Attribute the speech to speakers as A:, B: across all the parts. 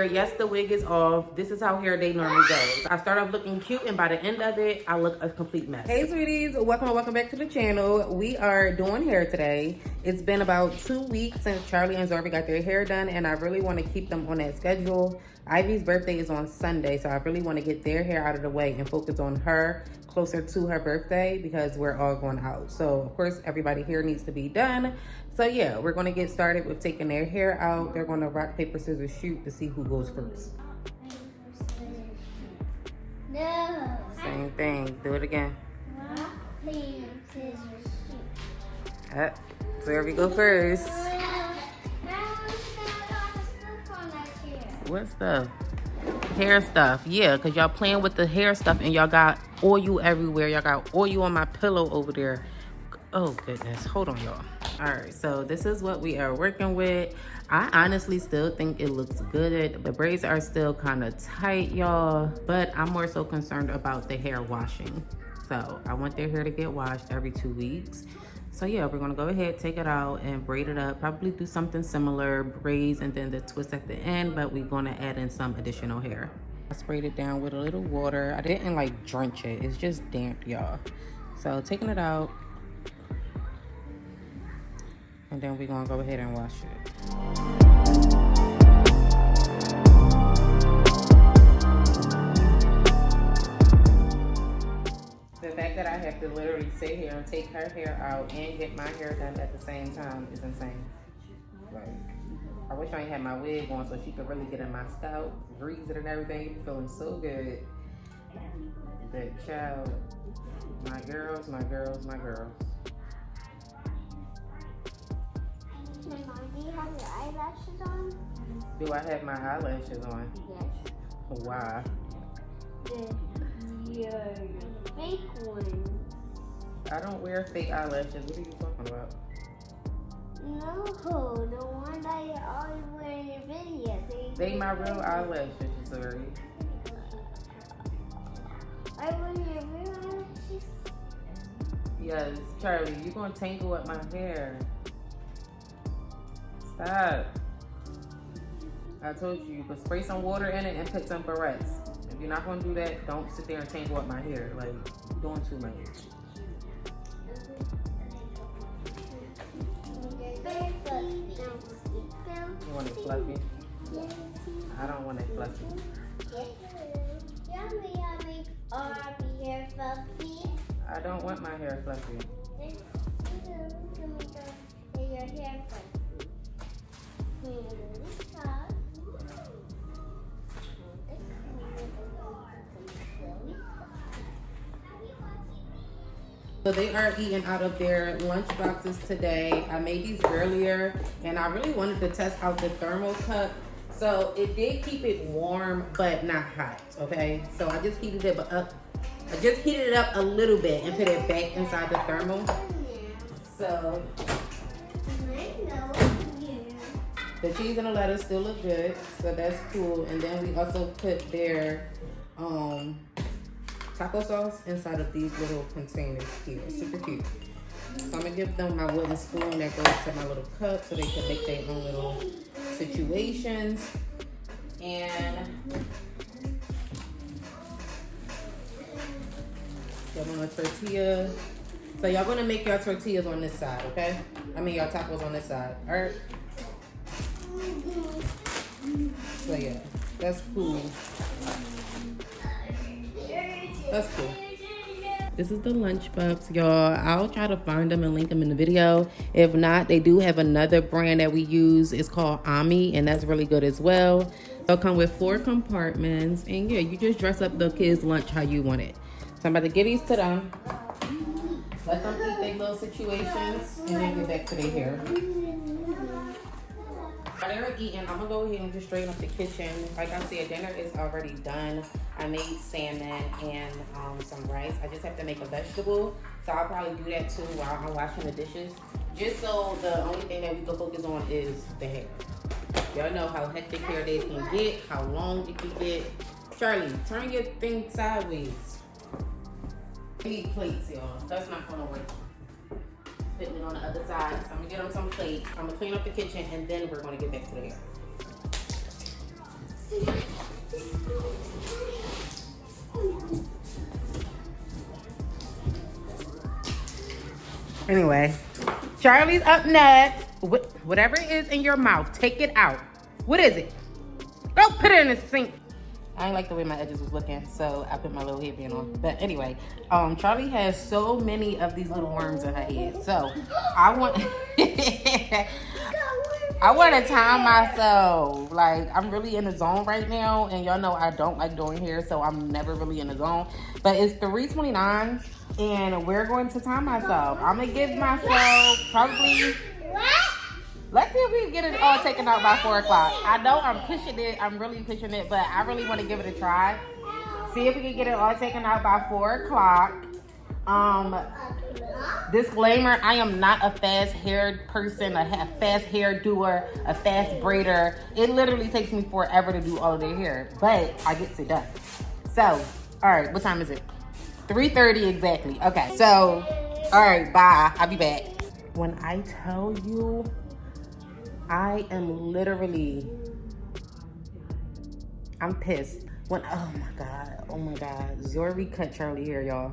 A: Yes, the wig is off. This is how hair day normally goes. I start off looking cute, and by the end of it, I look a complete mess. Hey, sweeties. Welcome back to the channel. We are doing hair today. It's been about 2 weeks since Charlie and Zarby got their hair done, and I really want to keep them on that schedule. Ivy's birthday is on Sunday, so I really want to get their hair out of the way and focus on her closer to her birthday because we're all going out. So, of course, everybody here needs to be done. So, yeah, we're going to get started with taking their hair out. They're going to rock, paper, scissors, shoot to see who goes first.
B: No.
A: Same thing. Do it again.
B: Rock, paper, scissors, shoot.
A: So here we go first. What stuff? Hair stuff. Yeah, because y'all playing with the hair stuff and y'all got oil everywhere. Y'all got oil on my pillow over there. Oh, goodness. Hold on, y'all. All right, so this is what we are working with. I honestly still think it looks good. The braids are still kind of tight, y'all, but I'm more so concerned about the hair washing. So I want their hair to get washed every 2 weeks. So yeah, we're gonna go ahead, take it out and braid it up. Probably do something similar, braids and then the twist at the end, but we're gonna add in some additional hair. I sprayed it down with a little water. I didn't like drench it, it's just damp, y'all. So taking it out, and then we're gonna go ahead and wash it. The fact that I have to literally sit here and take her hair out and get my hair done at the same time is insane. Like, I wish I had my wig on so she could really get in my scalp, grease it and everything. Feeling so good. That child, my girls, my girls, my girls.
B: My mom, do you have your eyelashes on?
A: Do I have my eyelashes on?
B: Yes.
A: Why?
B: Your fake ones.
A: I don't wear fake eyelashes. What are you talking about?
B: No, the one that you always wear in your videos.
A: They my real eyelashes, sorry.
B: I wear your real eyelashes?
A: Yes, Charlie, you're gonna tangle up my hair. Stop. I told you could spray some water in it and put some barrettes. If you're not gonna do that, don't sit there and tangle up my hair. Like, you're doing too much. You want it fluffy? I don't want it fluffy.
B: Yummy. Or be hair fluffy.
A: I don't want my hair fluffy.
B: Your hair fluffy.
A: So they are eating out of their lunch boxes today. I made these earlier and I really wanted to test out the thermal cup. So it did keep it warm, but not hot, okay? So I just heated it up. I just heated it up a little bit and put it back inside the thermal. So the cheese and the lettuce still look good, so that's cool. And then we also put their taco sauce inside of these little containers here. Super cute. So I'm gonna give them my wooden spoon that goes to my little cup so they can make their own little situations. And give them a tortilla. So y'all gonna make your tortillas on this side, okay? I mean your tacos on this side, all right? So yeah, that's cool. That's cool. This is the lunchbox, y'all. I'll try to find them and link them in the video. If not, they do have another brand that we use. It's called Ami, and that's really good as well. They'll come with 4 compartments, and yeah, you just dress up the kids' lunch how you want it. So I'm about to give these to them. Let them eat their little situations, and then get back to their hair. While they're eating, I'm gonna go ahead and just straighten up the kitchen. Like I said, dinner is already done. I made salmon and some rice. I just have to make a vegetable. So I'll probably do that too while I'm washing the dishes. Just so the only thing that we can focus on is the hair. Y'all know how hectic hair days can get, how long it can get. Charlie, turn your thing sideways. We need plates, y'all. That's not gonna work. Putting it on the other side. So I'm gonna get them some plates. I'm gonna clean up the kitchen and then we're gonna get back to the hair. Anyway, Charlie's up next. Whatever it is in your mouth, take it out. What is it? Go put it in the sink. I ain't like the way my edges was looking, so I put my little headband on. But anyway, Charlie has so many of these little worms in her head. So I want I want to time myself. Like, I'm really in the zone right now, and y'all know I don't like doing hair, so I'm never really in the zone. But it's 3:29, and we're going to time myself. I'm gonna give myself probably. Let's see if we can get it all taken out by 4 o'clock. I know I'm pushing it. I'm really pushing it, but I really want to give it a try. See if we can get it all taken out by 4 o'clock. Disclaimer, I am not a fast haired person, a fast hair doer, a fast braider. It literally takes me forever to do all of their hair, but I get it done. So, all right, what time is it? 3:30 exactly. Okay, so, all right, bye. I'll be back. When I tell you, I am literally, I'm pissed. Oh my God. Zori cut Charlie hair, y'all.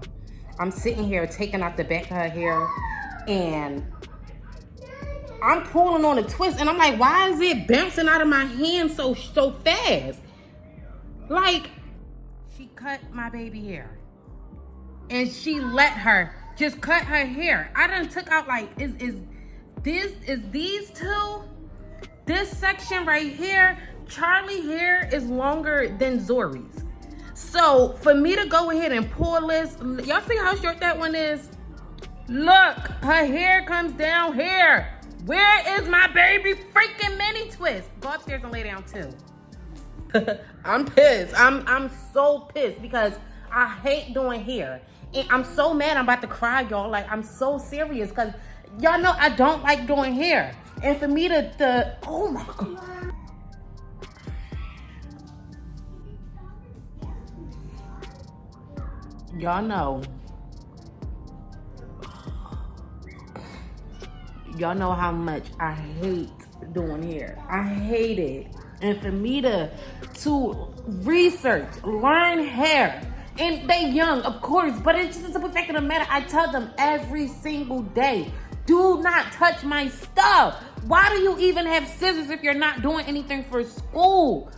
A: I'm sitting here taking out the back of her hair, and I'm pulling on a twist, and I'm like, why is it bouncing out of my hand so fast? Like, she cut my baby hair, and she let her just cut her hair. I done took out, like, is these two? This section right here, Charlie hair is longer than Zori's. So for me to go ahead and pull this, y'all see how short that one is? Look, her hair comes down here. Where is my baby freaking mini twist? Go upstairs and lay down too. I'm pissed. I'm so pissed because I hate doing hair. And I'm so mad I'm about to cry, y'all. Like, I'm so serious because y'all know I don't like doing hair. And for me to oh my God. Y'all know how much I hate doing hair. I hate it. And for me to research, learn hair, and they young, of course, but it's just a fact of the matter. I tell them every single day, do not touch my stuff. Why do you even have scissors if you're not doing anything for school?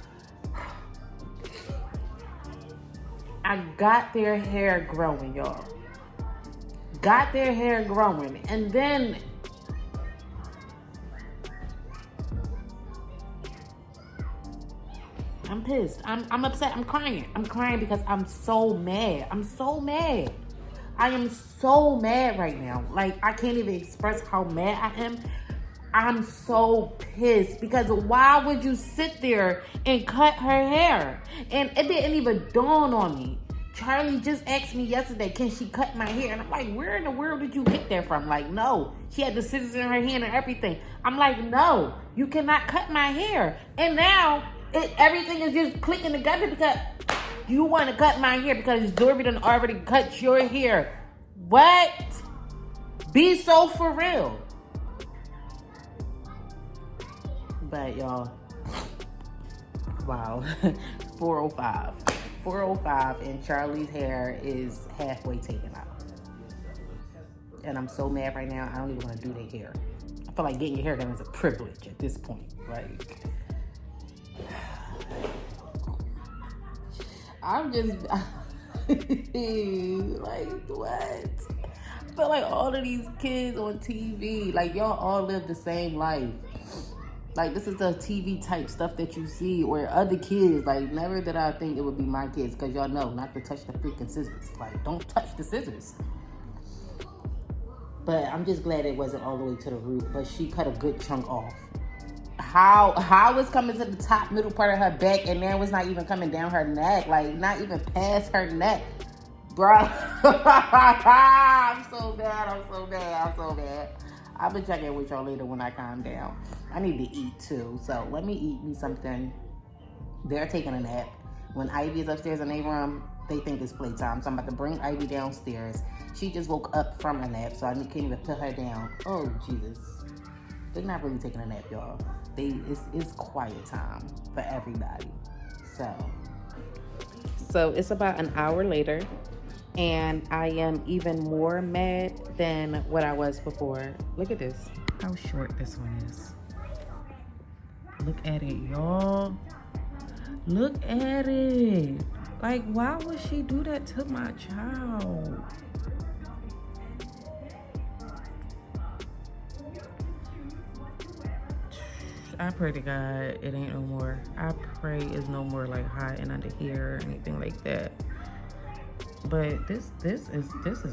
A: I got their hair growing, y'all. Got their hair growing. And then I'm pissed. I'm upset. I'm crying. I'm crying because I'm so mad. I'm so mad. I am so mad right now. Like, I can't even express how mad I am. I'm so pissed because why would you sit there and cut her hair? And it didn't even dawn on me. Charlie just asked me yesterday, can she cut my hair? And I'm like, where in the world did you get that from? Like, no. She had the scissors in her hand and everything. I'm like, no, you cannot cut my hair. And now everything is just clicking together because you want to cut my hair because Zori done already cut your hair. What? Be so for real. But y'all, wow, 4:05. 4:05 and Charlie's hair is halfway taken out. And I'm so mad right now, I don't even want to do their hair. I feel like getting your hair done is a privilege at this point. Like, I'm just, like, what? I feel like all of these kids on TV, like, y'all all live the same life. Like, this is the TV type stuff that you see, or other kids. Like, never did I think it would be my kids, because y'all know not to touch the freaking scissors. Like, don't touch the scissors. But I'm just glad it wasn't all the way to the root, but she cut a good chunk off. How it's coming to the top middle part of her back, and now it's not even coming down her neck, like, not even past her neck. Bruh. I'm so bad. I'll be checking with y'all later when I calm down. I need to eat too, so let me eat me something. They're taking a nap. When Ivy is upstairs in their room, they think it's playtime. So I'm about to bring Ivy downstairs. She just woke up from a nap, so I can't even put her down. Oh, Jesus. They're not really taking a nap, y'all. It's quiet time for everybody. So it's about an hour later, And I am even more mad than what I was before. Look at this. How short this one is. Look at it, y'all. Look at it. Like, why would she do that to my child? I pray to God it ain't no more. I pray it's no more like hot and under here or anything like that. But this is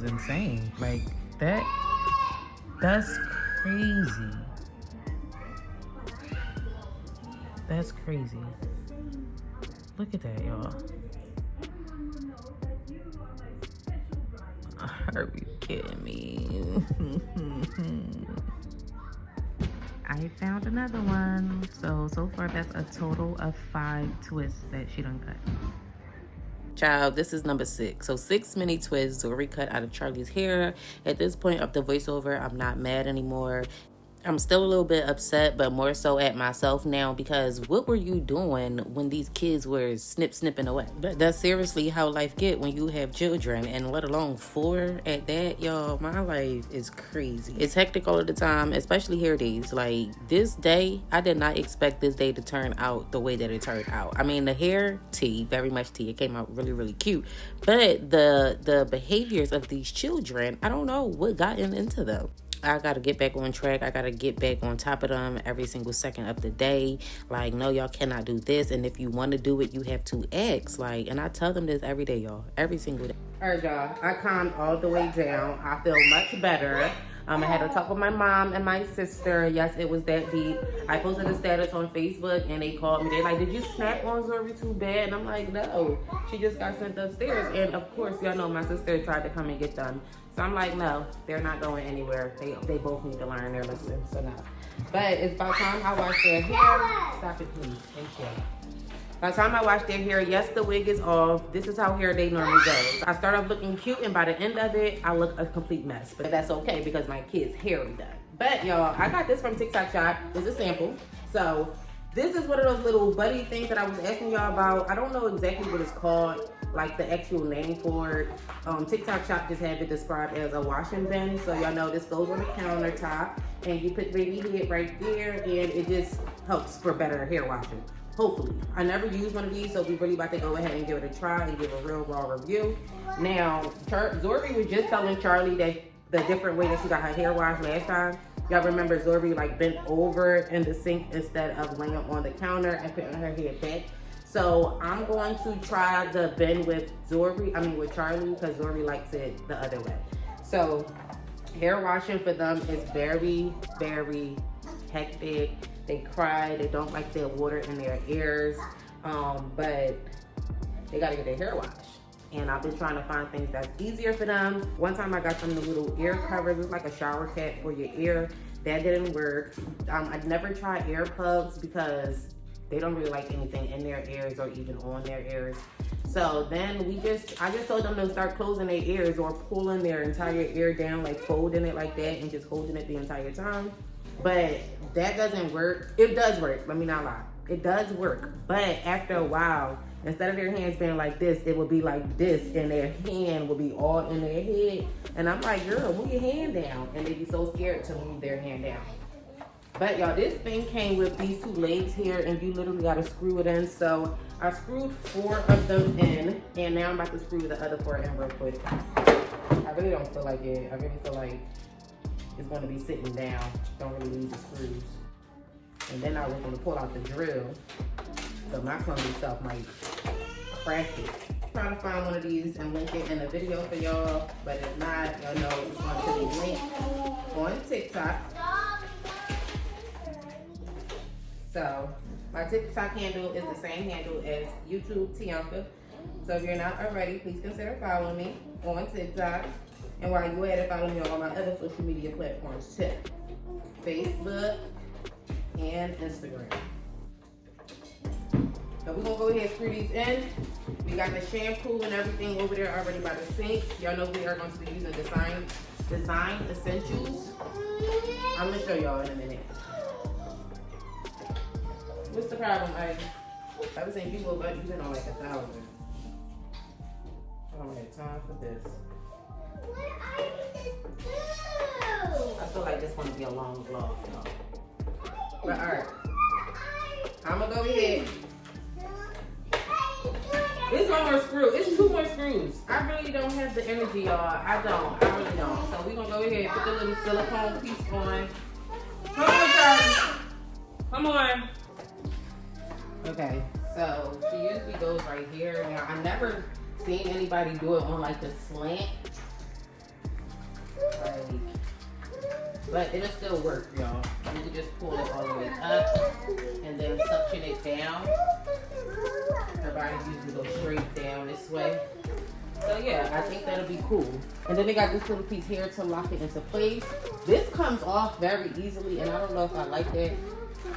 A: insane. Like that's crazy. That's crazy. Look at that, y'all. Are you kidding me? I found another one. So far that's a total of 5 twists that she done cut. Child, this is number 6. So 6 mini twists Zori cut out of Charlie's hair. At this point of the voiceover, I'm not mad anymore. I'm still a little bit upset, but more so at myself now, because what were you doing when these kids were snipping away? But that's seriously how life get when you have children, and let alone 4 at that, y'all. My life is crazy. It's hectic all of the time, especially hair days. Like this day, I did not expect this day to turn out the way that it turned out. I mean, the hair, very much tea. It came out really, really cute. But the behaviors of these children, I don't know what got into them. I gotta get back on track. I gotta get back on top of them every single second of the day. Like, no, y'all cannot do this. And if you want to do it, you have to ask. Like, and I tell them this every day, y'all. Every single day. All right, y'all. I calmed all the way down. I feel much better. I had to talk with my mom and my sister. Yes, it was that deep. I posted a status on Facebook and they called me. They're like, did you snap on Zori too bad? And I'm like, no. She just got sent upstairs. And of course, y'all know my sister tried to come and get them. So I'm like, no, they're not going anywhere. They both need to learn their lesson, so no. But it's about time I wash their hair. Stop it, please. Thank you. By the time I wash their hair, yes, the wig is off. This is how hair day normally goes. I start off looking cute, and by the end of it, I look a complete mess. But that's okay because my kid's hair is done. But y'all, I got this from TikTok Shop. It's a sample. So this is one of those little buddy things that I was asking y'all about. I don't know exactly what it's called, like the actual name for it. TikTok Shop just had it described as a washing bin. So y'all know this goes on the countertop, and you put baby head right there, and it just helps for better hair washing. Hopefully. I never used one of these, so we really about to go ahead and give it a try and give a real raw review. Now, Zori was just telling Charlie that the different way that she got her hair washed last time. Y'all remember Zori like bent over in the sink instead of laying on the counter and putting her head back. So I'm going to try the bend with Charlie, because Zori likes it the other way. So hair washing for them is very, very hectic. They cry, they don't like their water in their ears, but they gotta get their hair washed. And I've been trying to find things that's easier for them. One time I got them the little ear covers. It's like a shower cap for your ear. That didn't work. I'd never tried earplugs because they don't really like anything in their ears or even on their ears. So then I just told them to start closing their ears or pulling their entire ear down, like folding it like that and just holding it the entire time. But that doesn't work. It does work, let me not lie. It does work, but after a while, instead of their hands being like this, it would be like this, and their hand would be all in their head. And I'm like, girl, move your hand down. And they'd be so scared to move their hand down. But y'all, this thing came with these 2 legs here, and you literally gotta screw it in. So I screwed 4 of them in, and now I'm about to screw the other 4 in real quick. I really don't feel like it. I really feel like it's going to be sitting down. Don't really need the screws. And then I was going to pull out the drill, so my clumsy self might crack it. Trying to find one of these and link it in the video for y'all, but if not, y'all know it's going to be linked on TikTok. So my TikTok handle is the same handle as YouTube Tianka. So if you're not already, please consider following me on TikTok. And while you're at it, follow me on all my other social media platforms too. Facebook and Instagram. So we're gonna go ahead and screw these in. We got the shampoo and everything over there already by the sink. Y'all know we are going to be using Design Essentials. I'm gonna show y'all in a minute. What's the problem, I was saying people are using on like 1,000. I don't have time for this.
B: What are you to do?
A: I feel like this want to be a long vlog, y'all. But alright. I'm gonna go ahead. There's one more screw. It's 2 more screws. I really don't have the energy, y'all. I really don't. So we're gonna go ahead and put the little silicone piece on. Come on, Charlie. Come on. Okay, so she usually goes right here. Now, I never seen anybody do it on like the slant. But it'll still work, y'all. You can just pull it all the way up and then suction it down. Her body usually goes straight down this way. So yeah, I think that'll be cool. And then they got this little piece here to lock it into place. This comes off very easily, and I don't know if I like that.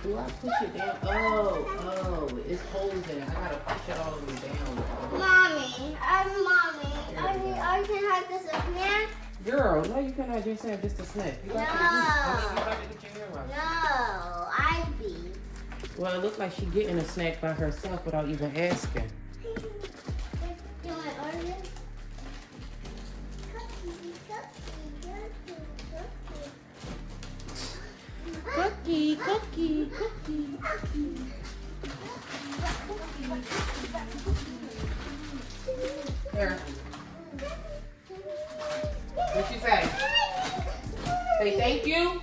A: Do I push it down? Oh, it's holes in it. I gotta push it all the way down.
B: Mommy, I can have this a snack.
A: Girl, no, you cannot just have just a snack. You got to eat. I mean, you got to get your hair right.
B: No, I be.
A: Well, it looks like she's getting a snack by herself without even asking.
B: You want to order this?
A: Cookie. Here. What you say? Say thank you.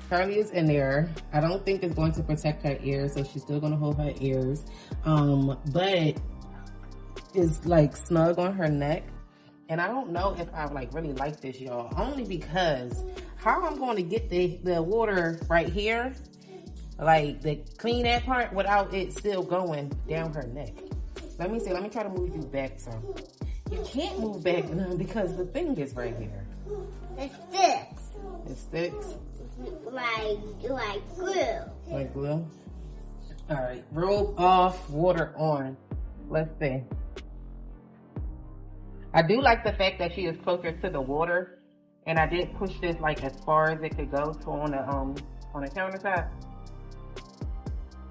A: Charlie is in there. I don't think it's going to protect her ears, so she's still going to hold her ears. But it's like snug on her neck. And I don't know if I like really like this, y'all. Only because how I'm going to get the water right here, like the clean that part without it still going down her neck. Let me see. Let me try to move you back some. You can't move back now because the thing is right here.
B: It sticks.
A: It sticks?
B: Like glue.
A: Like glue? Alright, robe off, water on. Let's see. I do like the fact that she is closer to the water, and I did push this like as far as it could go to on the countertop.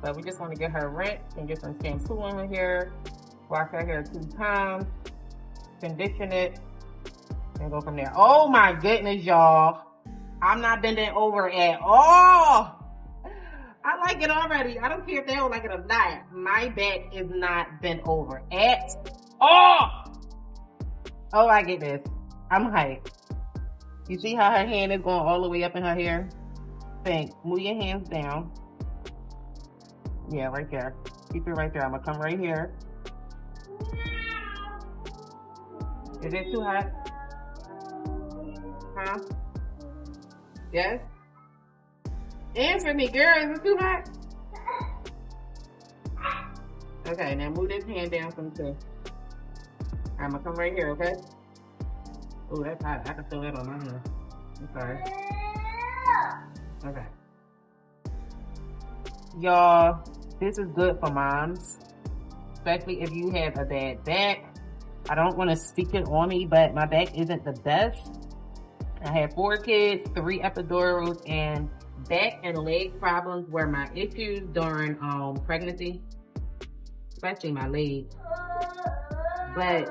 A: But we just want to get her rinsed and get some shampoo on her hair, wash her hair 2 times, condition it, and go from there. Oh my goodness, y'all. I'm not bending over at all. I like it already. I don't care if they don't like it or not. My back is not bent over at all. Oh my goodness. I'm hyped. You see how her hand is going all the way up in her hair? Think. Move your hands down. Yeah, right there. Keep it right there. I'm gonna come right here. Is it too hot? Huh? Yes? Answer me, girl. Is it too hot? Okay, now move this hand down some too. I'm gonna come right here, okay? Oh, that's hot. I can feel that on my hand. I'm sorry. Okay. Y'all, this is good for moms, especially if you have a bad back. I don't want to stick it on me, but my back isn't the best. I had 4 kids, 3 epidurals, and back and leg problems were my issues during pregnancy, especially my legs. But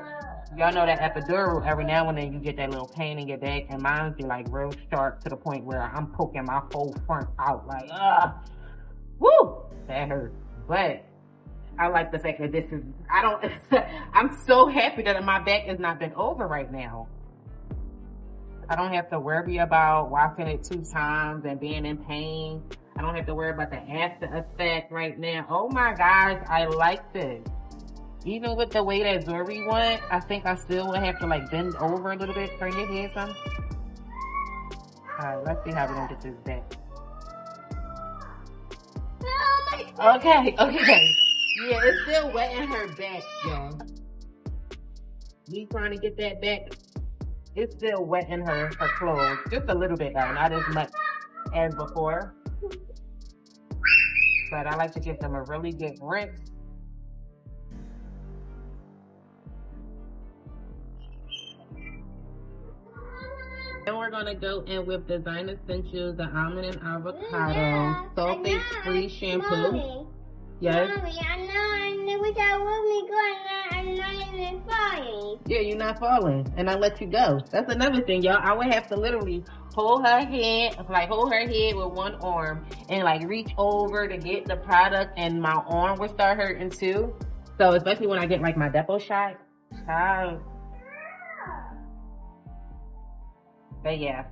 A: y'all know that epidural, every now and then you get that little pain in your back, and mine be like real sharp to the point where I'm poking my whole front out like, woo, that hurts. But I like the fact that this is, I'm so happy that my back is not bent over right now. I don't have to worry about washing it 2 times and being in pain. I don't have to worry about the after effect right now. Oh my gosh, I like this. Even with the way that Zuri went, I think I still would have to like bend over a little bit. Turn your head some. Alright, let's see how we're gonna get this back. Okay. Yeah, it's still wet in her back, y'all. Me trying to get that back. It's still wet in her clothes. Just a little bit though, not as much as before. But I like to give them a really good rinse. Then we're gonna go in with Design Essentials, the almond and avocado sulfate-free shampoo.
B: Mommy,
A: Yes.
B: Mommy, I know without with me going, I'm not even falling.
A: Yeah, you're not falling, and I let you go. That's another thing, y'all. I would have to literally hold her head, like hold her head with one arm, and like reach over to get the product, and my arm would start hurting too. So especially when I get like my depot shot. But yeah,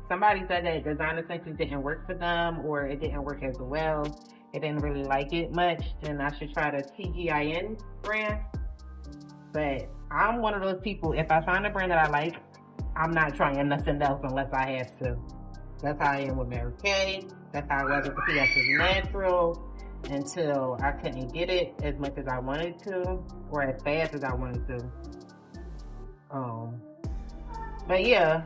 A: somebody said that Design Essentials didn't work for them, or it didn't work as well. It didn't really like it much, then I should try the TGIN brand. But I'm one of those people, if I find a brand that I like, I'm not trying nothing else unless I have to. That's how I am with Mary Kay. That's how I was with the PS Natural until I couldn't get it as much as I wanted to, or as fast as I wanted to. But yeah,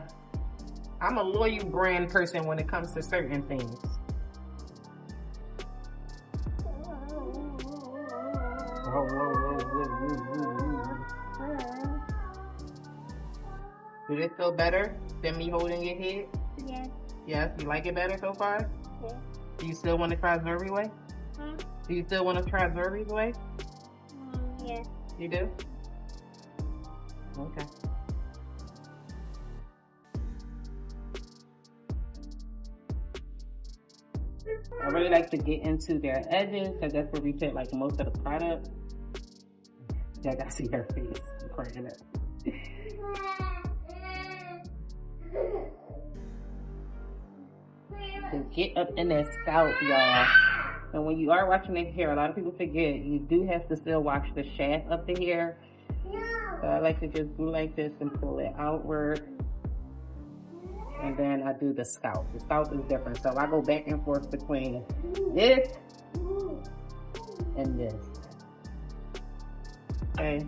A: I'm a loyal brand person when it comes to certain things. Did it feel better than me holding your head?
B: Yes.
A: Yes, you like it better so far?
B: Yes.
A: Do you still want to try Zuri way? Do you still want to try Zuri's way?
B: Yes.
A: You do? Okay. I really like to get into their edges because that's where we put like most of the product. Yeah, I gotta see her face. I'm crying up. Just get up in that scalp, y'all. And when you are watching the hair, a lot of people forget you do have to still wash the shaft of the hair. So I like to just do like this and pull it outward. And then I do the scalp. The scalp is different. So I go back and forth between this and this. Okay.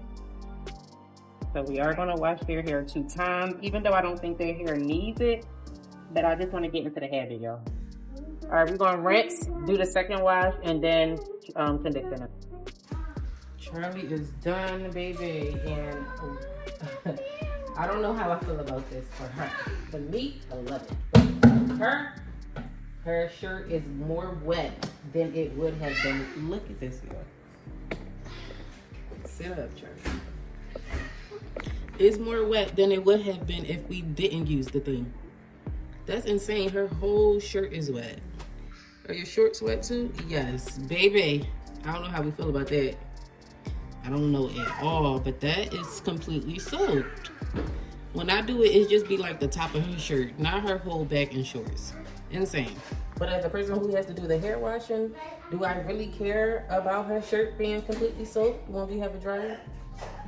A: So we are gonna wash their hair 2 times, even though I don't think their hair needs it, but I just wanna get into the habit, y'all. All right, we're gonna rinse, do the second wash, and then conditioner. Charlie is done, baby, and I don't know how I feel about this for her. For me, I love it. Her shirt is more wet than it would have been. Look at this, y'all. Sit up, Charlie. It's more wet than it would have been if we didn't use the thing. That's insane. Her whole shirt is wet. Are your shorts wet too? Yes, baby. I don't know how we feel about that. I don't know at all, but that is completely soaked. When I do it, it just be like the top of her shirt, not her whole back and shorts. Insane. But as a person who has to do the hair washing, do I really care about her shirt being completely soaked when we have a dryer?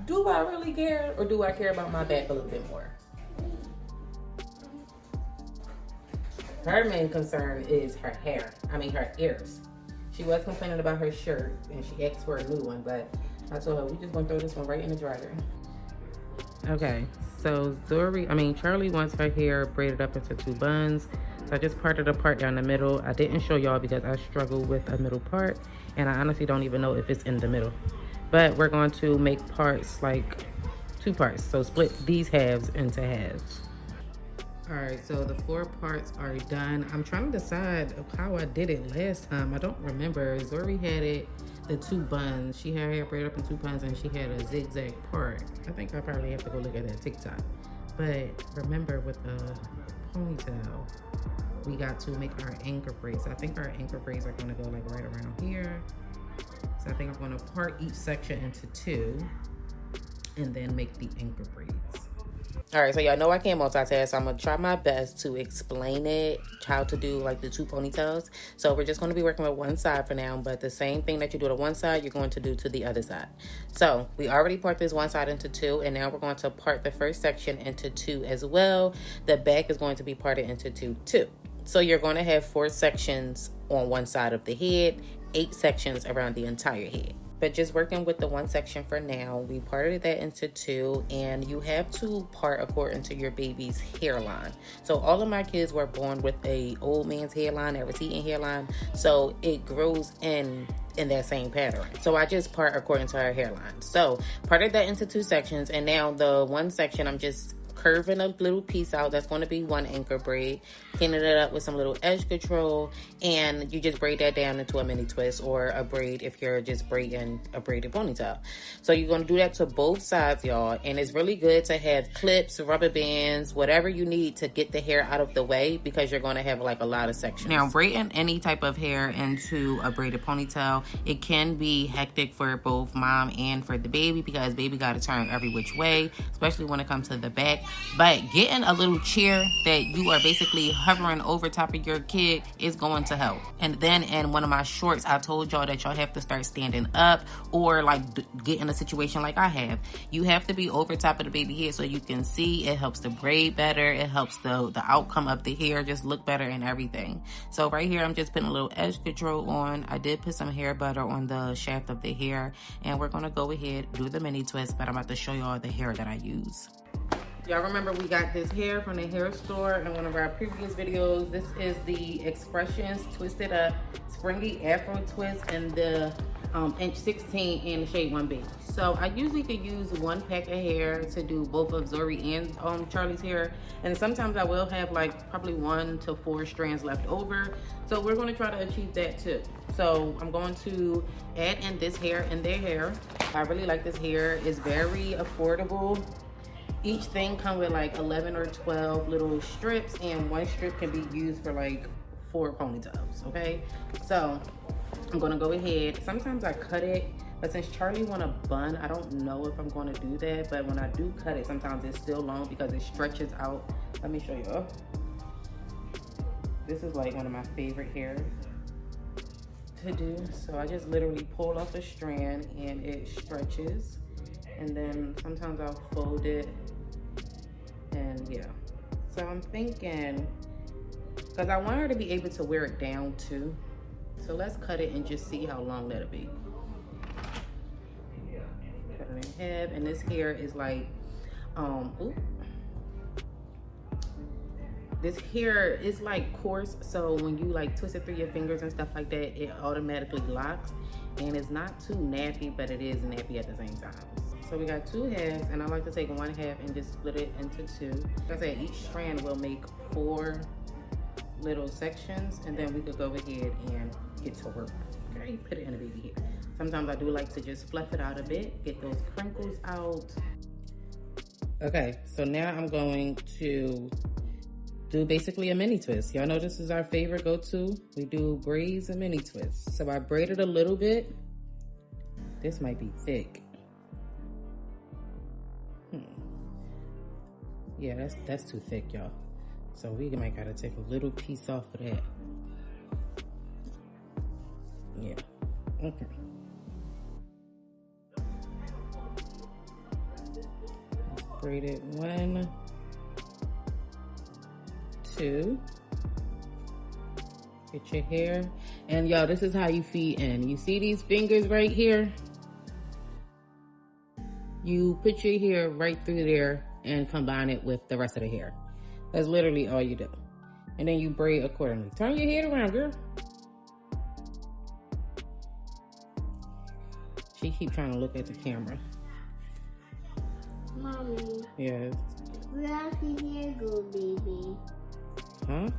A: Do I really care, or do I care about my back a little bit more? Her main concern is her hair. I mean, her ears. She was complaining about her shirt, and she asked for a new one, but I told her we just gonna throw this one right in the dryer. Okay, so Charlie wants her hair braided up into 2 buns. So I just parted the part down the middle. I didn't show y'all because I struggle with a middle part, and I honestly don't even know if it's in the middle. But we're going to make parts like 2 parts. So split these halves into halves. All right, so the 4 parts are done. I'm trying to decide how I did it last time. I don't remember. Zuri had it, the 2 buns. She had her hair braided up in 2 buns, and she had a zigzag part. I think I probably have to go look at that TikTok. But remember, with the ponytail, we got to make our anchor braids. I think our anchor braids are gonna go like right around here. So I think I'm gonna part each section into 2 and then make the anchor braids. All right, so y'all know I can't multitask, so I'm gonna try my best to explain it, how to do like the 2 ponytails. So we're just gonna be working with one side for now, but the same thing that you do to one side, you're going to do to the other side. So we already part this one side into 2, and now we're going to part the first section into 2 as well. The back is going to be parted into 2 too. So you're going to have 4 sections on one side of the head, 8 sections around the entire head. But just working with the 1 section for now, we parted that into 2, and you have to part according to your baby's hairline. So all of my kids were born with a old man's hairline, a receding hairline, so it grows in that same pattern. So I just part according to her hairline. So parted that into 2 sections, and now the 1 section I'm just curving a little piece out. That's going to be one anchor braid. Cleaning it up with some little edge control, and you just braid that down into a mini twist or a braid if you're just braiding a braided ponytail. So you're going to do that to both sides, y'all, and it's really good to have clips, rubber bands, whatever you need to get the hair out of the way, because you're going to have like a lot of sections. Now, braiding any type of hair into a braided ponytail, it can be hectic for both mom and for the baby, because baby got to turn every which way, especially when it comes to the back. But getting a little chair that you are basically hovering over top of your kid is going to help. And then in one of my shorts, I told y'all that y'all have to start standing up, or like get in a situation like I have. You have to be over top of the baby head so you can see. It helps the braid better. It helps the outcome of the hair just look better and everything. So right here, I'm just putting a little edge control on. I did put some hair butter on the shaft of the hair, and we're gonna go ahead, do the mini twist, but I'm about to show y'all the hair that I use. Y'all remember we got this hair from the hair store in one of our previous videos. This is the Expressions Twisted Up Springy Afro Twist in the inch 16 in the shade 1B. So I usually could use one pack of hair to do both of Zori and Charlie's hair. And sometimes I will have like probably 1 to 4 strands left over. So we're gonna try to achieve that too. So I'm going to add in this hair and their hair. I really like this hair. It's very affordable. Each thing comes with like 11 or 12 little strips, and one strip can be used for like 4 ponytails, okay? So I'm gonna go ahead. Sometimes I cut it, but since Charlie want a bun, I don't know if I'm gonna do that, but when I do cut it, sometimes it's still long because it stretches out. Let me show you. This is like one of my favorite hairs to do. So I just literally pull off a strand and it stretches. And then sometimes I'll fold it, and yeah. So I'm thinking, because I want her to be able to wear it down too. So let's cut it and just see how long that'll be. Cut it in half, and this hair is like, this hair is like coarse, so when you like twist it through your fingers and stuff like that, it automatically locks. And it's not too nappy, but it is nappy at the same time. So we got 2 halves, and I like to take 1 half and just split it into 2. Like I said, each strand will make 4 little sections, and then we could go ahead and get to work. Okay, put it in a baby hair. Sometimes I do like to just fluff it out a bit, get those crinkles out. Okay, so now I'm going to do basically a mini twist. Y'all know this is our favorite go-to. We do braids and mini twists. So I braided a little bit. This might be thick. Yeah, that's too thick, y'all. So we might gotta take a little piece off of that. Yeah, okay. Braid it 1, 2. Get your hair. And y'all, this is how you feed in. You see these fingers right here? You put your hair right through there and combine it with the rest of the hair. That's literally all you do. And then you braid accordingly. Turn your head around, girl. She keep trying to look at the camera.
B: Mommy.
A: Yes.
B: Where's the hair go, baby?
A: Huh?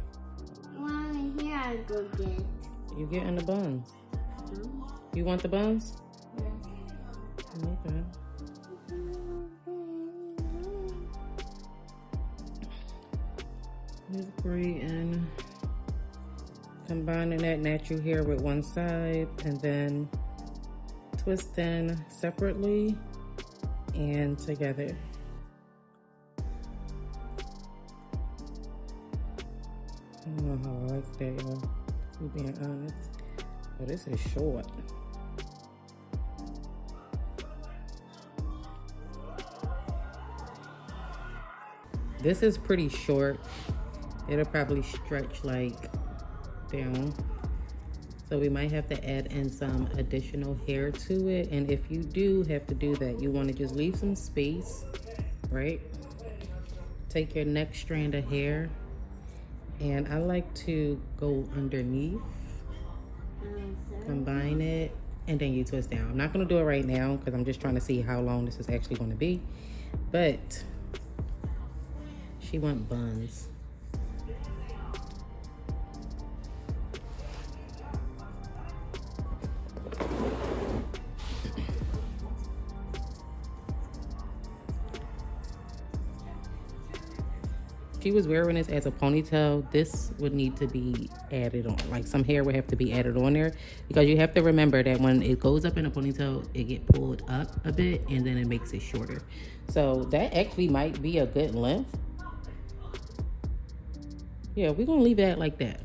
B: Mommy, here I go get.
A: You getting the buns. You want the buns?
B: Yeah.
A: Okay. Just braiding, combining that natural hair with one side, and then twisting separately and together. I don't know how I like that, y'all, to be being honest. But this is short. This is pretty short. It'll probably stretch like down. So we might have to add in some additional hair to it. And if you do have to do that, you want to just leave some space, right? Take your next strand of hair, and I like to go underneath, combine it, and then you twist down. I'm not gonna do it right now because I'm just trying to see how long this is actually gonna be, but She want buns. She was wearing this as a ponytail. This would need to be added on. Like some hair would have to be added on there, because you have to remember that when it goes up in a ponytail, it get pulled up a bit and then it makes it shorter. So that actually might be a good length. Yeah, we're gonna leave that like that.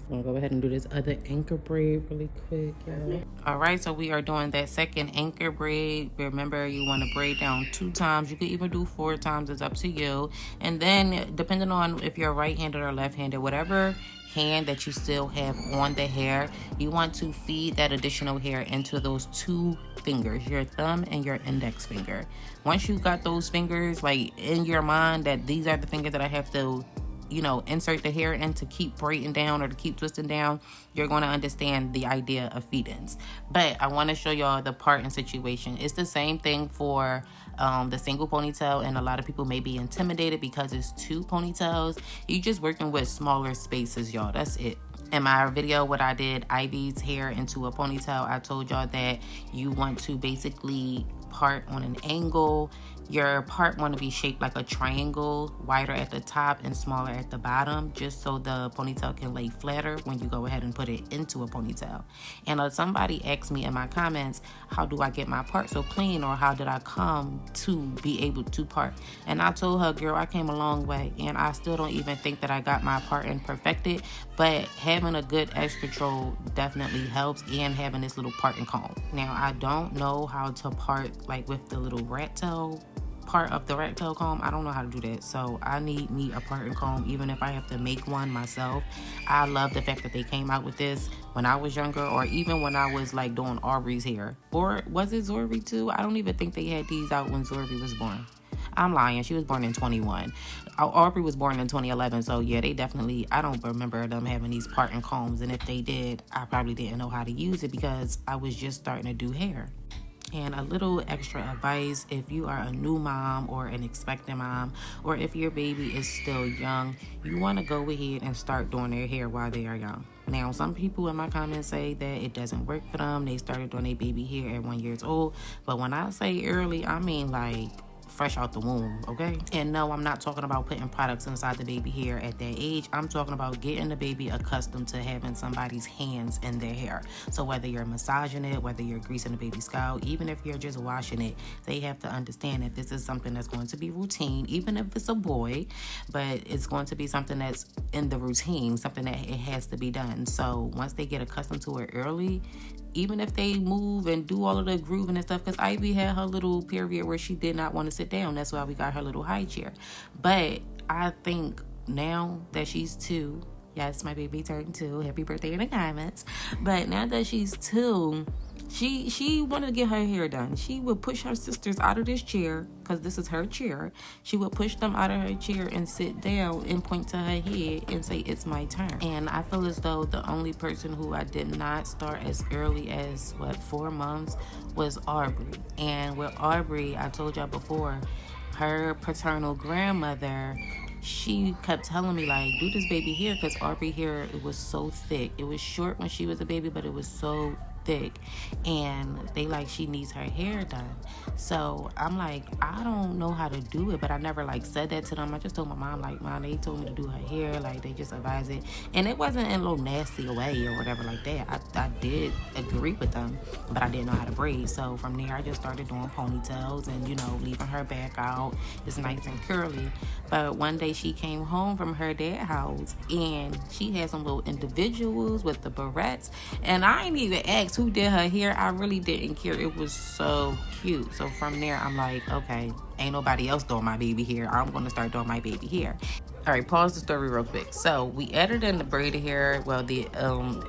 A: I'm gonna go ahead and do this other anchor braid really quick, y'all. All right, so we are doing that second anchor braid. Remember, you want to braid down 2 times. You can even do 4 times. It's up to you. And then, depending on if you're right-handed or left-handed, whatever hand that you still have on the hair, you want to feed that additional hair into those 2 fingers, your thumb and your index finger. Once you got those fingers, like in your mind that these are the fingers that I have to, you know, insert the hair in to keep braiding down or to keep twisting down, you're going to understand the idea of feed-ins. But I want to show y'all the parting situation. It's the same thing for the single ponytail, and a lot of people may be intimidated because it's 2 ponytails. You're just working with smaller spaces, y'all. That's it. In my video, what I did, Ivy's hair into a ponytail, I told y'all that you want to basically part on an angle. Your part want to be shaped like a triangle, wider at the top and smaller at the bottom, just so the ponytail can lay flatter when you go ahead and put it into a ponytail. And somebody asked me in my comments, how do I get my part so clean, or how did I come to be able to part? And I told her, girl, I came a long way, and I still don't even think that I got my parting perfected, but having a good edge control definitely helps, and having this little parting comb. Now, I don't know how to part like with the little rat tail part of the rat tail comb. I don't know how to do that, so I need me a parting comb, even if I have to make one myself. I love the fact that they came out with this when I was younger, or even when I was like doing Aubrey's hair, or was it Zorby too? I don't even think they had these out when Zorby was born. I'm lying, she was born in 21. Aubrey was born in 2011, so yeah, they definitely, I don't remember them having these parting combs, and if they did, I probably didn't know how to use it because I was just starting to do hair. And a little extra advice, if you are a new mom or an expectant mom, or if your baby is still young, you want to go ahead and start doing their hair while they are young. Now, some people in my comments say that it doesn't work for them. They started doing their baby hair at 1 year old. But when I say early, I mean like fresh out the womb, okay? And no, I'm not talking about putting products inside the baby hair at that age. I'm talking about getting the baby accustomed to having somebody's hands in their hair. So whether you're massaging it, whether you're greasing the baby's scalp, even if you're just washing it, they have to understand that this is something that's going to be routine, even if it's a boy, but it's going to be something that's in the routine, something that it has to be done. So once they get accustomed to it early, even if they move and do all of the grooving and stuff, because Ivy had her little period where she did not want to sit down. That's why we got her little high chair. But I think now that she's 2, yes, my baby turned 2. Happy birthday in the comments. But now that she's 2, she wanted to get her hair done. She would push her sisters out of this chair, because this is her chair. She would push them out of her chair and sit down and point to her head and say, it's my turn. And I feel as though the only person who I did not start as early as 4 months was Aubrey. And with Aubrey, I told y'all before, her paternal grandmother, she kept telling me, like, do this baby hair, because Aubrey hair, it was so thick. It was short when she was a baby, but it was so thick, and they like, she needs her hair done. So I'm like, I don't know how to do it, but I never like said that to them. I just told my mom, like, Mom, they told me to do her hair, like they just advised it, and it wasn't in a little nasty way or whatever like that. I did agree with them, but I didn't know how to braid. So from there, I just started doing ponytails and, you know, leaving her back out. It's nice and curly. But one day she came home from her dad's house, and she had some little individuals with the barrettes, and I ain't even asked who did her hair. I really didn't care. It was so cute. So from there, I'm like, okay, ain't nobody else doing my baby hair. I'm going to start doing my baby hair. All right, pause the story real quick. So we added in the braided hair, well, the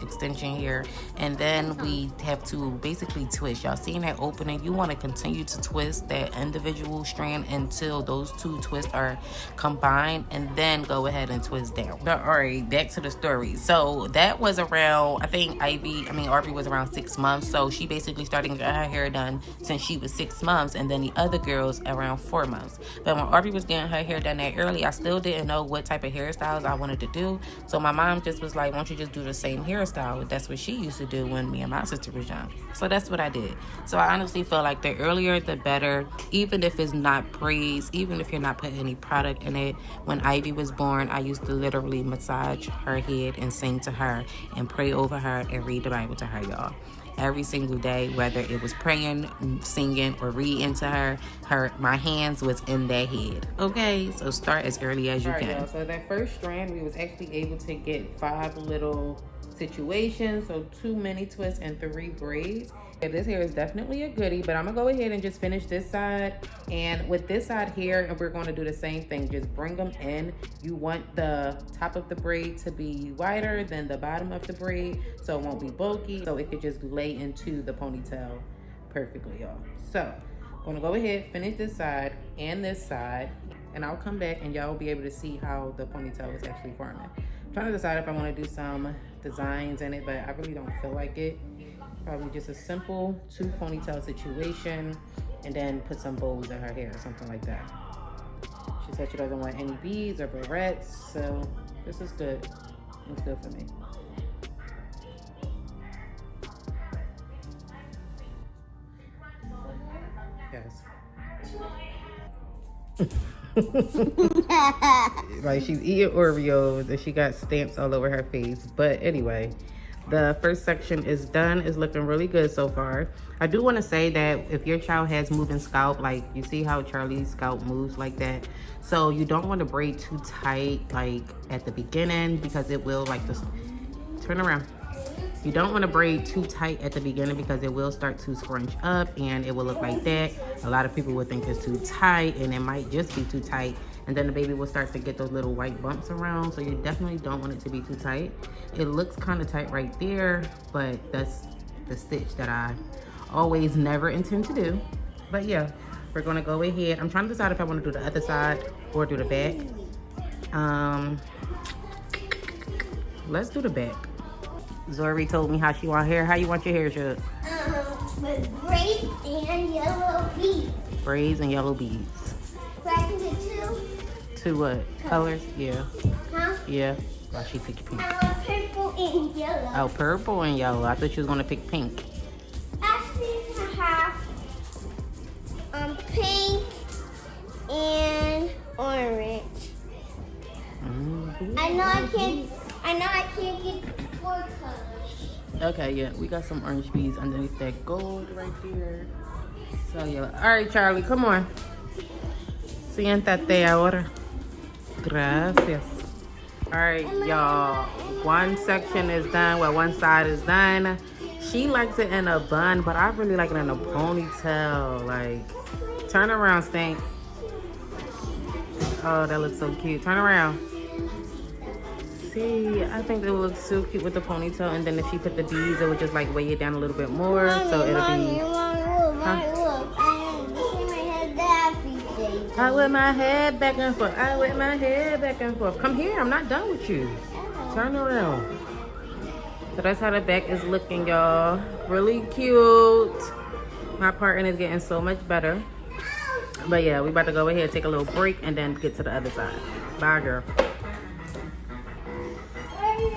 A: extension here, and then we have to basically twist. Y'all seeing that opening? You want to continue to twist that individual strand until those two twists are combined, and then go ahead and twist down. But, all right, back to the story. So that was around, I think Aubrey was around 6 months. So she basically started getting her hair done since she was 6 months, and then the other girls around 4 months. But when Aubrey was getting her hair done that early, I still didn't know what type of hairstyles I wanted to do. So my mom just was like, why don't you just do the same hairstyle? That's what she used to do when me and my sister was young. So that's what I did. So I honestly feel like the earlier the better, even if it's not braids, even if you're not putting any product in it. When Ivy was born, I used to literally massage her head and sing to her and pray over her and read the Bible to her, y'all. Every single day, whether it was praying, singing, or reading to her, my hands was in that head. Okay, so start as early as you can. Y'all, so that first strand, we was actually able to get 5 little situations, so 2 mini twists and 3 braids. Yeah, this hair is definitely a goodie, but I'm gonna go ahead and just finish this side. And with this side here, and we're gonna do the same thing, just bring them in. You want the top of the braid to be wider than the bottom of the braid, so it won't be bulky, so it could just lay into the ponytail perfectly, y'all. So I'm gonna go ahead, finish this side, and I'll come back and y'all will be able to see how the ponytail is actually forming. I'm trying to decide if I wanna do some designs in it, but I really don't feel like it. Probably just a simple 2 ponytail situation, and then put some bows in her hair or something like that. She said she doesn't want any beads or barrettes, so this is good. It's good for me. Yes. Like she's eating Oreos and she got stamps all over her face. But anyway, the first section is done. It's looking really good so far. I do want to say that if your child has moving scalp, like you see how Charlie's scalp moves like that, so you don't want to braid too tight like at the beginning, because it will like this. Turn around. You don't want to braid too tight at the beginning because it will start to scrunch up and it will look like that. A lot of people would think it's too tight, and it might just be too tight, and then the baby will start to get those little white bumps around. So you definitely don't want it to be too tight. It looks kind of tight right there, but that's the stitch that I always never intend to do. But yeah, we're gonna go ahead. I'm trying to decide if I want to do the other side or do the back. Let's do the back. Zori told me how she want hair. How you want your hair, Shug?
B: With braids and yellow beads.
A: Braids and yellow beads.
B: Cracking it too.
A: 2 what? Colors? Yeah.
B: Huh?
A: Yeah. Why she picked pink?
B: I want purple and yellow.
A: Oh, purple and yellow. I thought she was gonna pick pink.
B: Actually, I have pink and orange.
A: Mm-hmm.
B: I know I can't get 4 colors.
A: Okay, yeah, we got some orange beads underneath that gold right there. So yeah, all right, Charlie, come on. Siéntate ahora. Gracias. All right, y'all. One section is done. Well, one side is done. She likes it in a bun, but I really like it in a ponytail. Like, turn around, Stink. Oh, that looks so cute. Turn around. See, I think it looks so cute with the ponytail, and then if she put the beads, it would just like weigh it down a little bit more.
B: Mommy,
A: so it'll be. I whip my head back and forth. I whip my head back and forth. Come here, I'm not done with you. Turn around. So that's how the back is looking, y'all. Really cute. My partner is getting so much better. But yeah, we about to go ahead, take a little break, and then get to the other side. Bye, girl.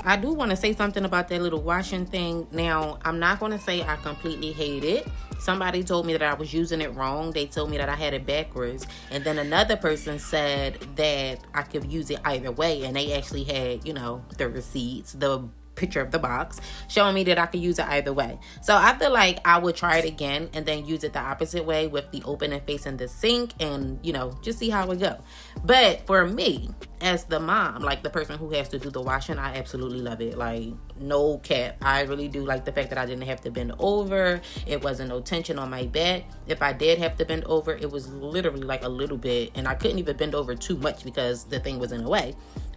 A: I do want to say something about that little washing thing. Now, I'm not going to say I completely hate it. Somebody told me that I was using it wrong. They told me that I had it backwards. And then another person said that I could use it either way. And they actually had, you know, the receipts, the picture of the box, showing me that I could use it either way. So I feel like I would try it again and then use it the opposite way with the open and facing the sink, and you know, just see how it go. But for me, as the mom, like the person who has to do the washing, I absolutely love it. Like, no cap, I really do like the fact that I didn't have to bend over. It wasn't no tension on my back. If I did have to bend over, it was literally like a little bit, and I couldn't even bend over too much because the thing was in the way.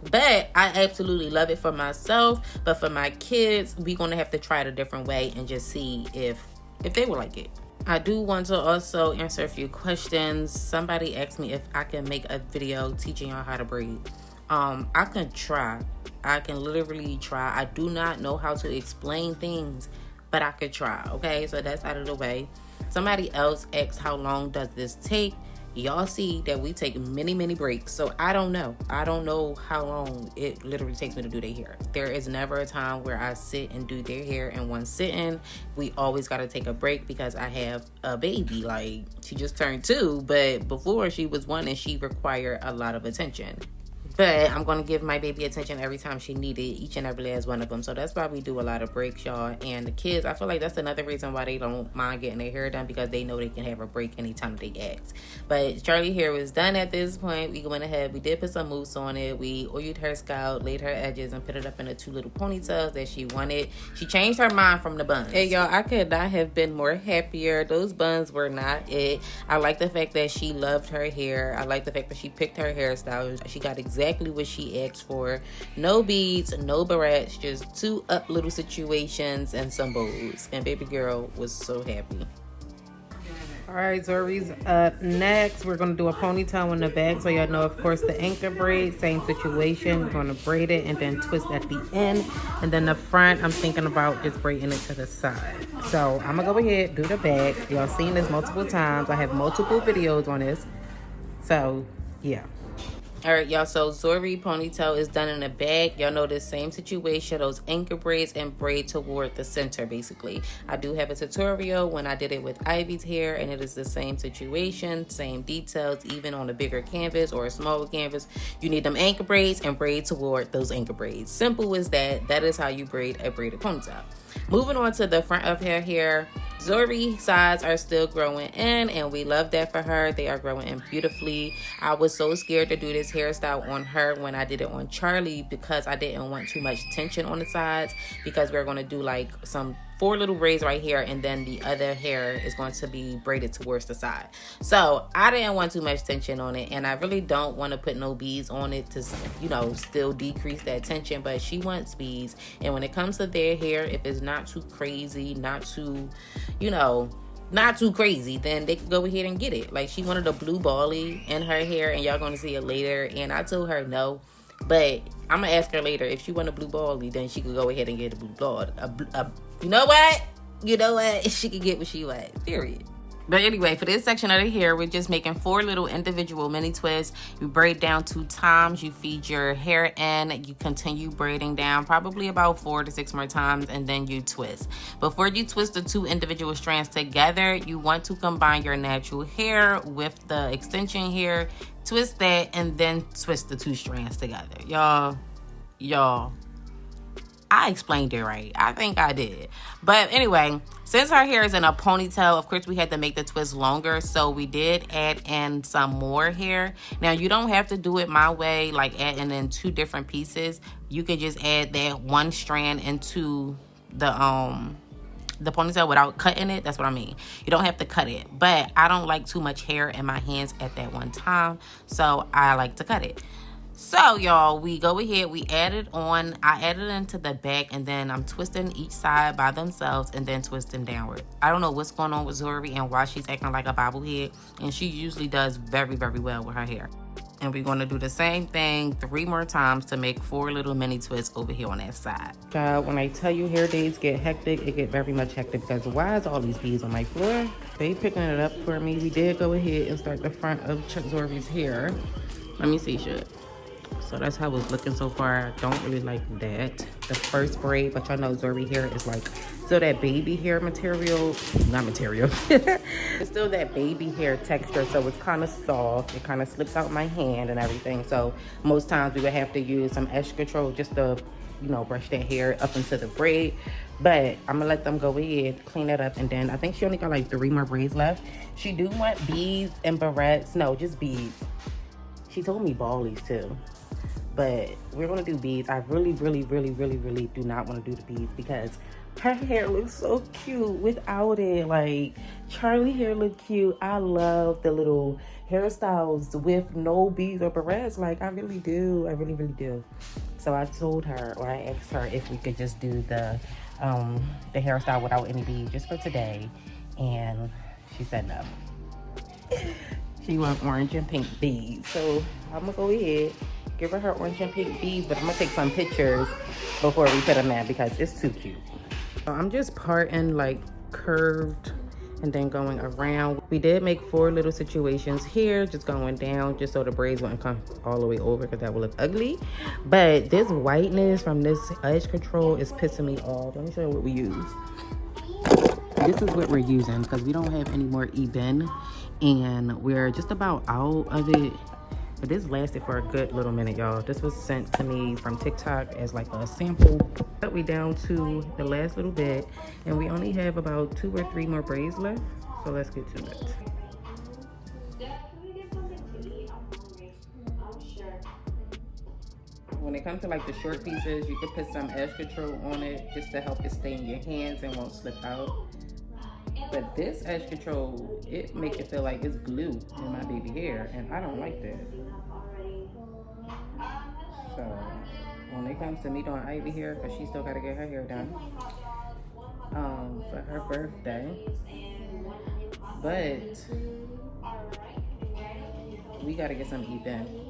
A: But I absolutely love it for myself. But for my kids, we're gonna have to try it a different way and just see if they will like it. I do want to also answer a few questions. Somebody asked me if I can make a video teaching y'all how to braid. I can try. I can literally try. I do not know how to explain things, but I could try. Okay, so that's out of the way. Somebody else asked, how long does this take? Y'all see that we take many breaks, so I don't know how long it literally takes me to do their hair. There is never a time where I sit and do their hair in one sitting. We always got to take a break because I have a baby. Like, she just turned 2, but before she was 1 and she required a lot of attention. But I'm going to give my baby attention every time she needed, each and every last one of them. So that's why we do a lot of breaks, y'all. And the kids, I feel like that's another reason why they don't mind getting their hair done, because they know they can have a break anytime they ask. But Charlie hair was done at this point. We went ahead. We did put some mousse on it. We oiled her scalp, laid her edges, and put it up in the 2 little ponytails that she wanted. She changed her mind from the buns. Hey, y'all, I could not have been more happier. Those buns were not it. I like the fact that she loved her hair. I like the fact that she picked her hairstyle. She got exactly what she asked for. No beads, no barrettes, just 2 up little situations and some bows. And baby girl was so happy. All right, Zori's up next. We're going to do a ponytail in the back, so y'all know, of course, the anchor braid, same situation. We're going to braid it and then twist at the end. And then the front, I'm thinking about just braiding it to the side. So I'm going to go ahead, do the back. Y'all seen this multiple times. I have multiple videos on this. So, yeah. All right, y'all, so Zori ponytail is done in the back. Y'all know the same situation, those anchor braids and braid toward the center, basically. I do have a tutorial when I did it with Ivy's hair, and it is the same situation, same details, even on a bigger canvas or a smaller canvas. You need them anchor braids and braid toward those anchor braids. Simple as that. That is how you braid a braided ponytail. Moving on to the front of her hair, Zori sides are still growing in, and we love that for her. They are growing in beautifully. I was so scared to do this hairstyle on her when I did it on Charlie, because I didn't want too much tension on the sides, because we're going to do like some 4 little braids right here, and then the other hair is going to be braided towards the side. So I didn't want too much tension on it, and I really don't want to put no beads on it to, you know, still decrease that tension. But she wants beads, and when it comes to their hair, if it's not too crazy, not too, you know, not too crazy, then they could go ahead and get it. Like, she wanted a blue bally in her hair, and y'all gonna see it later, and I told her no. But I'm gonna ask her later if she want a blue bally, then she could go ahead and get a blue ball. You know what? She could get what she wants. Period. But anyway, for this section of the hair, we're just making 4 little individual mini twists. You braid down 2 times. You feed your hair in. You continue braiding down probably about 4 to 6 more times, and then you twist. Before you twist the 2 individual strands together, you want to combine your natural hair with the extension hair. Twist that, and then twist the 2 strands together. Y'all, I explained it right. I think I did. But anyway, since her hair is in a ponytail, of course, we had to make the twist longer. So we did add in some more hair. Now, you don't have to do it my way, like adding in 2 different pieces. You could just add that 1 strand into the ponytail without cutting it. That's what I mean. You don't have to cut it. But I don't like too much hair in my hands at that one time, so I like to cut it. So y'all, we go ahead, we add it on. I added it into the back, and then I'm twisting each side by themselves and then twisting downward. I don't know what's going on with Zori and why she's acting like a bobblehead, and she usually does very well with her hair. And we're going to do the same thing 3 more times to make 4 little mini twists over here on that side. Child, when I tell you hair days get hectic, it get very much hectic, because why is all these beads on my floor? They picking it up for me. We did go ahead and start the front of Zori's hair. Let me see shit. So that's how it's looking so far. I don't really like that. The first braid, but y'all know Zori hair is like still that baby hair material. Not material. It's still that baby hair texture, so it's kind of soft. It kind of slips out my hand and everything. So most times we would have to use some edge control just to you know, brush their hair up into the braid. But I'm gonna let them go ahead, clean that up, and then I think she only got like 3 more braids left. She do want beads and barrettes. No, just beads. She told me ballies too. But we're gonna do beads. I really do not want to do the beads because her hair looks so cute without it. Like, Charlie hair look cute. I love the little hairstyles with no beads or barrettes. Like, I really do. I really do. So I told her, or I asked her if we could just do the hairstyle without any beads just for today, and she said no. She want orange and pink beads. So I'm gonna go ahead, give her orange and pink beads, but I'm gonna take some pictures before we put them in because it's too cute. So I'm just parting like curved and then going around. We did make 4 little situations here, just going down, just so the braids wouldn't come all the way over because that would look ugly. But this whiteness from this edge control is pissing me off. Let me show you what we use. This is what we're using because we don't have any more Ebin, and we're just about out of it. But this lasted for a good little minute, y'all. This was sent to me from TikTok as like a sample. But we down to the last little bit, and we only have about 2 or 3 more braids left. So let's get to it. When it comes to like the short pieces, you could put some edge control on it just to help it stay in your hands and won't slip out. But this edge control, it makes it feel like it's glue in my baby hair, and I don't like that. So when it comes to me doing Ivy hair, because she still got to get her hair done for her birthday, but we got to get some Ebin.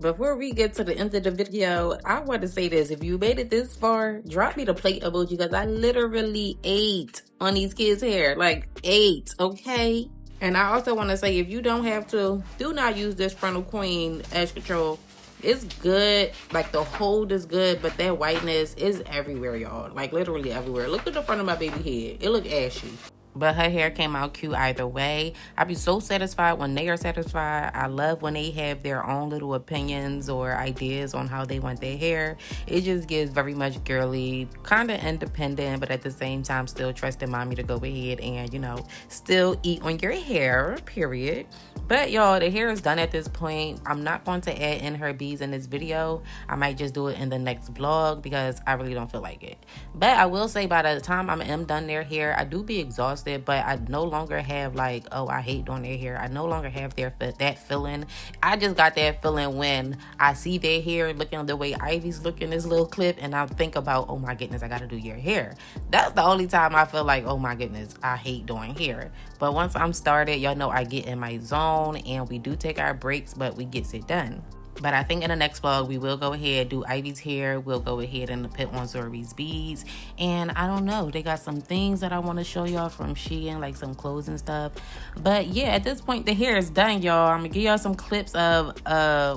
A: Before we get to the end of the video, I want to say this. If you made it this far, drop me the plate emoji because I literally ate on these kids' hair. Like, ate, okay? And I also want to say, if you don't have to, do not use this Frontal Queen edge control. It's good. Like, the hold is good, but that whiteness is everywhere, y'all. Like, literally everywhere. Look at the front of my baby head. It look ashy. But her hair came out cute either way. I be so satisfied when they are satisfied. I love when they have their own little opinions or ideas on how they want their hair. It just gives very much girly, kind of independent, but at the same time still trusting mommy to go ahead and, you know, still eat on your hair, period. But y'all, the hair is done at this point. I'm not going to add in her beads in this video. I might just do it in the next vlog because I really don't feel like it. But I will say by the time I am done their hair, I do be exhausted, but I no longer have like, oh, I hate doing their hair. I no longer have that feeling. I just got that feeling when I see their hair looking the way Ivy's looking this little clip, and I think about, oh my goodness, I got to do your hair. That's the only time I feel like, oh my goodness, I hate doing hair. But once I'm started, y'all know I get in my zone, and we do take our breaks, but we gets it done. But I think in the next vlog, we will go ahead, do Ivy's hair. We'll go ahead and put on Zori's beads. And I don't know, they got some things that I want to show y'all from Shein, like some clothes and stuff. But yeah, at this point, the hair is done, y'all. I'm going to give y'all some clips of,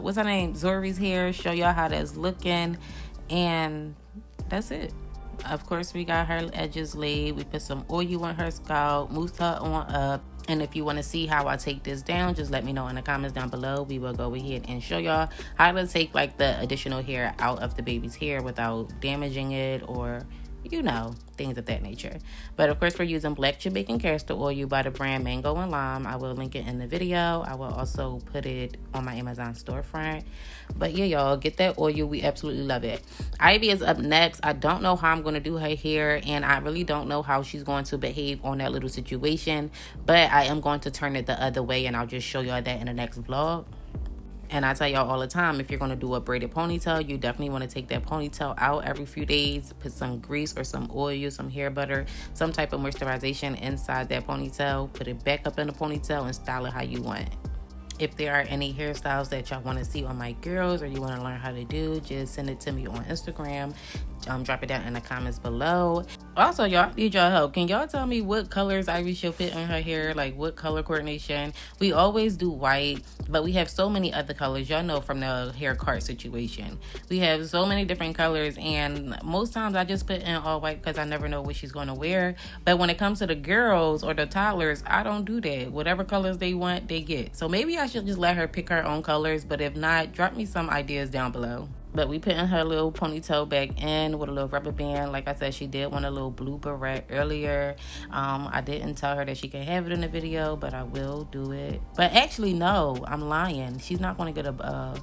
A: what's her name? Zori's hair. Show y'all how that's looking. And that's it. Of course, we got her edges laid. We put some oil on her scalp, moosed her on up. And if you want to see how I take this down, just let me know in the comments down below. We will go ahead and show y'all how to take like the additional hair out of the baby's hair without damaging it or, you know, things of that nature. But of course, we're using black Jamaican castor oil by the brand Mango and Lime. I will link it in the video. I will also put it on my Amazon storefront. But yeah, y'all, get that oil. We absolutely love it. Ivy is up next. I don't know how I'm going to do her hair, and I really don't know how she's going to behave on that little situation. But I am going to turn it the other way, and I'll just show y'all that in the next vlog. And I tell y'all all the time, if you're going to do a braided ponytail, you definitely want to take that ponytail out every few days. Put some grease or some oil, some hair butter, some type of moisturization inside that ponytail. Put it back up in the ponytail and style it how you want. If there are any hairstyles that y'all want to see on my girls or you want to learn how to do, just send it to me on Instagram. Drop it down in the comments below. Also, y'all, I need y'all help. Can y'all tell me what colors Ivy should put in her hair? Like, what color coordination? We always do white, but we have so many other colors. Y'all know from the hair cart situation. We have so many different colors, and most times I just put in all white because I never know what she's going to wear. But when it comes to the girls or the toddlers, I don't do that. Whatever colors they want, they get. So maybe I should just let her pick her own colors, but if not, drop me some ideas down below. But we putting her little ponytail back in with a little rubber band. Like I said, she did want a little blue beret earlier. I didn't tell her that she could have it in the video, but I will do it. But actually, no, I'm lying. She's not going to get a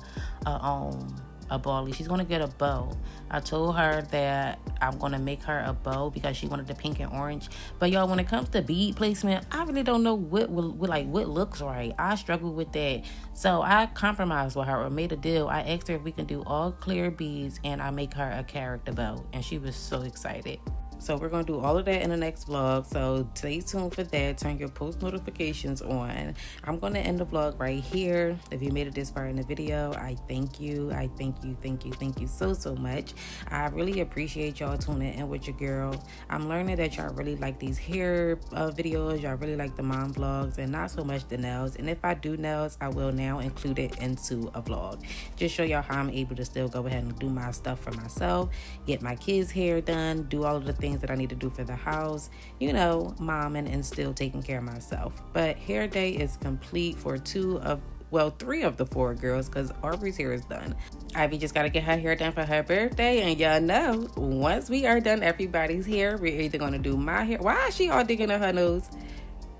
A: bally. She's going to get a bow. I told her that I'm going to make her a bow because she wanted the pink and orange. But y'all, when it comes to bead placement, I really don't know what looks right. I struggle with that. So I compromised with her or made a deal. I asked her if we can do all clear beads and I make her a character bow. And she was so excited. So we're going to do all of that in the next vlog. So stay tuned for that. Turn your post notifications on. I'm going to end the vlog right here. If you made it this far in the video, I thank you. I thank you, thank you, thank you so, so much. I really appreciate y'all tuning in with your girl. I'm learning that y'all really like these hair videos. Y'all really like the mom vlogs and not so much the nails. And if I do nails, I will now include it into a vlog. Just show y'all how I'm able to still go ahead and do my stuff for myself, get my kids' hair done, do all of the things that I need to do for the house, you know, momming and still taking care of myself. But hair day is complete for 3 of the 4 girls because Aubrey's hair is done. Ivy just got to get her hair done for her birthday, and y'all know, once we are done everybody's hair, we're either going to do my hair. Why is she all digging at her nose?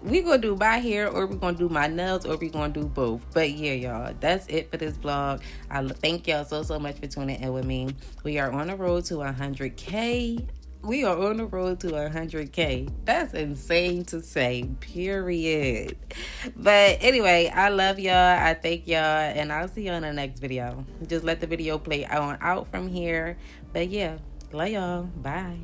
A: We gonna do my hair, or we gonna do my nails, or we gonna do both. But yeah, y'all, that's it for this vlog. I thank y'all so much for tuning in with me. We are on the road to 100K. We are on the road to 100K. That's insane to say, period. But anyway, I love y'all. I thank y'all, and I'll see y'all in the next video. Just let the video play on out from here. But yeah, love y'all. Bye.